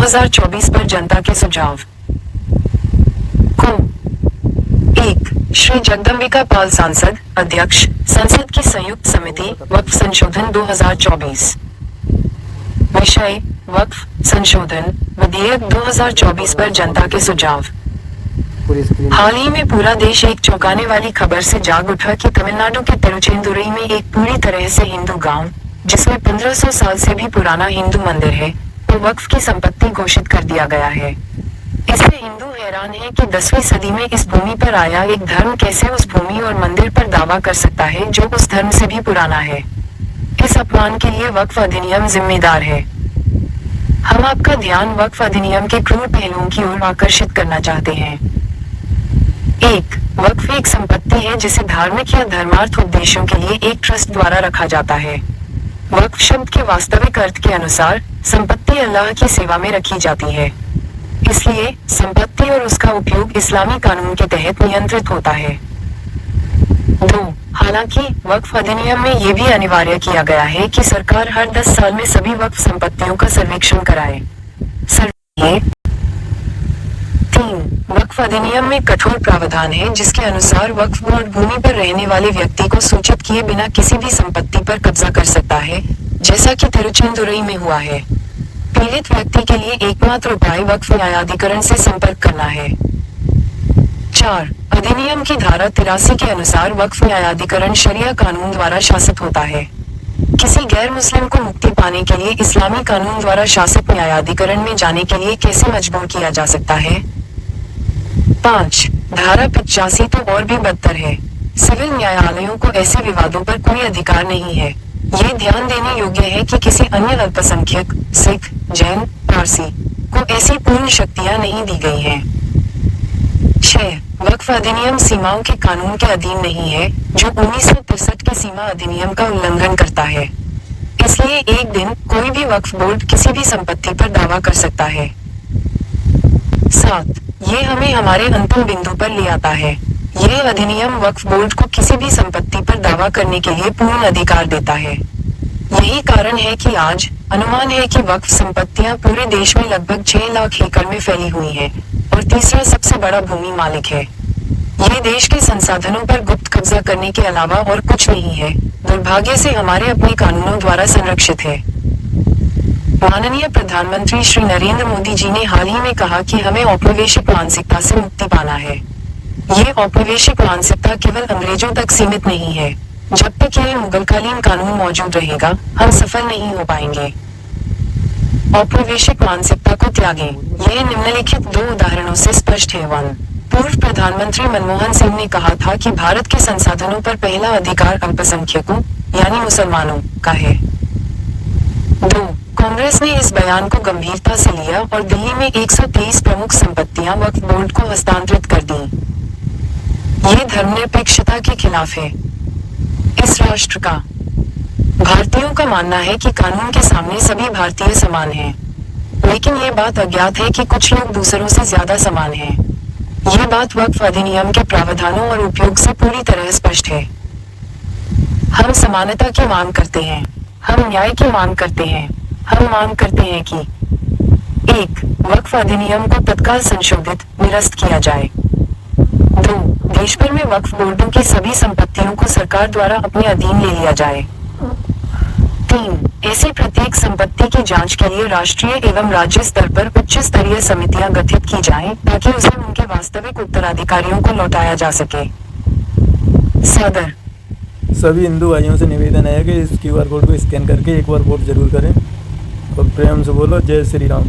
2024 पर जनता के सुझाव को 1. श्री जगदम्बिका पाल सांसद, अध्यक्ष, संसद की संयुक्त समिति, वक्फ संशोधन 2024। विषय: वक्फ संशोधन विधेयक 2024 पर जनता के सुझाव। हाल ही में पूरा देश एक चौंकाने वाली खबर से जाग उठा कि तमिलनाडु के तिरुचेंदुरई में एक पूरी तरह से हिंदू गांव, जिसमें 1500 साल से भी पुराना हिंदू मंदिर है, को वक्फ की संपत्ति घोषित कर दिया गया है। इससे हिंदू हैरान है कि 10वीं सदी में इस भूमि पर आया एक धर्म कैसे उस भूमि और मंदिर पर दावा कर सकता है जो उस धर्म से भी पुराना है। इस अपमान के लिए वक्फ अधिनियम जिम्मेदार है। हम आपका ध्यान वक्फ अधिनियम के क्रूर पहलुओं की ओर आकर्षित करना चाहते हैं। 1. वक्फ एक संपत्ति है जिसे धार्मिक या धर्मार्थ उद्देश्यों के लिए एक ट्रस्ट द्वारा रखा जाता है। वक्फ शब्द के वास्तविक अर्थ के अनुसार संपत्ति अल्लाह की सेवा में रखी जाती है। इसलिए संपत्ति और उसका उपयोग इस्लामी कानून के तहत नियंत्रित होता है। 2. हालांकि वक्फ अधिनियम में ये भी अनिवार्य किया गया है कि सरकार हर 10 साल में सभी वक्फ संपत्तियों का सर्वेक्षण कराए। 3. वक्फ अधिनियम में कठोर प्रावधान है जिसके अनुसार वक्फ बोर्ड भूमि पर रहने वाले व्यक्ति को सूचित किए बिना किसी भी संपत्ति पर कब्जा कर सकता है, जैसा कि तिरुचेंदुरई में हुआ है। पीड़ित व्यक्ति के लिए एकमात्र उपाय वक्फ न्यायाधिकरण से संपर्क करना है। 4. अधिनियम की धारा 83 के अनुसार वक्फ न्यायाधिकरण शरिया कानून द्वारा शासित होता है। किसी गैर मुस्लिम को मुक्ति पाने के लिए इस्लामी कानून द्वारा शासित न्यायाधिकरण में जाने के लिए कैसे मजबूर किया जा सकता है? 5. धारा 85 तो और भी बदतर है। सिविल न्यायालयों को ऐसे विवादों पर कोई अधिकार नहीं है। ये ध्यान देने योग्य है कि किसी अन्य अल्पसंख्यक, सिख, जैन, पारसी को ऐसी पूर्ण शक्तियां नहीं दी गई हैं। 6. वक्फ अधिनियम सीमाओं के कानून के अधीन नहीं है, जो 1963 के सीमा अधिनियम का उल्लंघन करता है। इसलिए एक दिन कोई भी वक्फ बोर्ड किसी भी संपत्ति पर दावा कर सकता है। 7. ये हमें हमारे अंतिम बिंदु पर ले आता है। यह अधिनियम वक्फ बोर्ड को किसी भी संपत्ति पर दावा करने के लिए पूर्ण अधिकार देता है। यही कारण है कि आज अनुमान है कि वक्फ संपत्तियां पूरे देश में लगभग 6 लाख एकड़ में फैली हुई हैं और तीसरा सबसे बड़ा भूमि मालिक है। ये देश के संसाधनों पर गुप्त कब्जा करने के अलावा और कुछ नहीं है, दुर्भाग्य से हमारे अपने कानूनों द्वारा संरक्षित है। माननीय प्रधानमंत्री श्री नरेंद्र मोदी जी ने हाल ही में कहा कि हमें औपनिवेशिक मानसिकता से मुक्ति पाना है। ये औपनिवेशिक मानसिकता केवल अंग्रेजों तक सीमित नहीं है। जब तक यह मुगलकालीन कानून मौजूद रहेगा, हम सफल नहीं हो पाएंगे। औपनिवेशिक मानसिकता को त्यागें। यह निम्नलिखित 2 उदाहरणों से स्पष्ट है। 1. पूर्व प्रधानमंत्री मनमोहन सिंह ने कहा था कि भारत के संसाधनों पर पहला अधिकार अल्पसंख्यकों यानी मुसलमानों का है। 2. कांग्रेस ने इस बयान को गंभीरता से लिया और दिल्ली में 123 प्रमुख संपत्तियां वक्फ बोर्ड को हस्तांतरित कर दी। ये धर्मनिरपेक्षता के खिलाफ है। इस राष्ट्र का भारतीयों का मानना है कि कानून के सामने सभी भारतीय समान हैं, लेकिन ये बात अज्ञात है कि कुछ लोग दूसरों से ज्यादा समान हैं। ये बात वक्फ अधिनियम के प्रावधानों और उपयोग से पूरी तरह स्पष्ट है। हम समानता की मांग करते हैं। हम न्याय की मांग करते हैं। हम मांग करते हैं कि 1. वक्फ अधिनियम को तत्काल संशोधित, निरस्त किया जाए। 2. देश भर में वक्फ बोर्डों की सभी संपत्तियों को सरकार द्वारा अपने अधीन ले लिया जाए। 3. ऐसी प्रत्येक संपत्ति की जांच के लिए राष्ट्रीय एवं राज्य स्तर पर उच्च स्तरीय समितियां गठित की जाएं, ताकि उसे उनके वास्तविक उत्तराधिकारियों को लौटाया जा सके। सदर सभी हिंदू भाइयों से निवेदन है कि इस QR कोड को स्कैन करके एक बार वोट जरूर करें और प्रेम से बोलो जय श्री राम।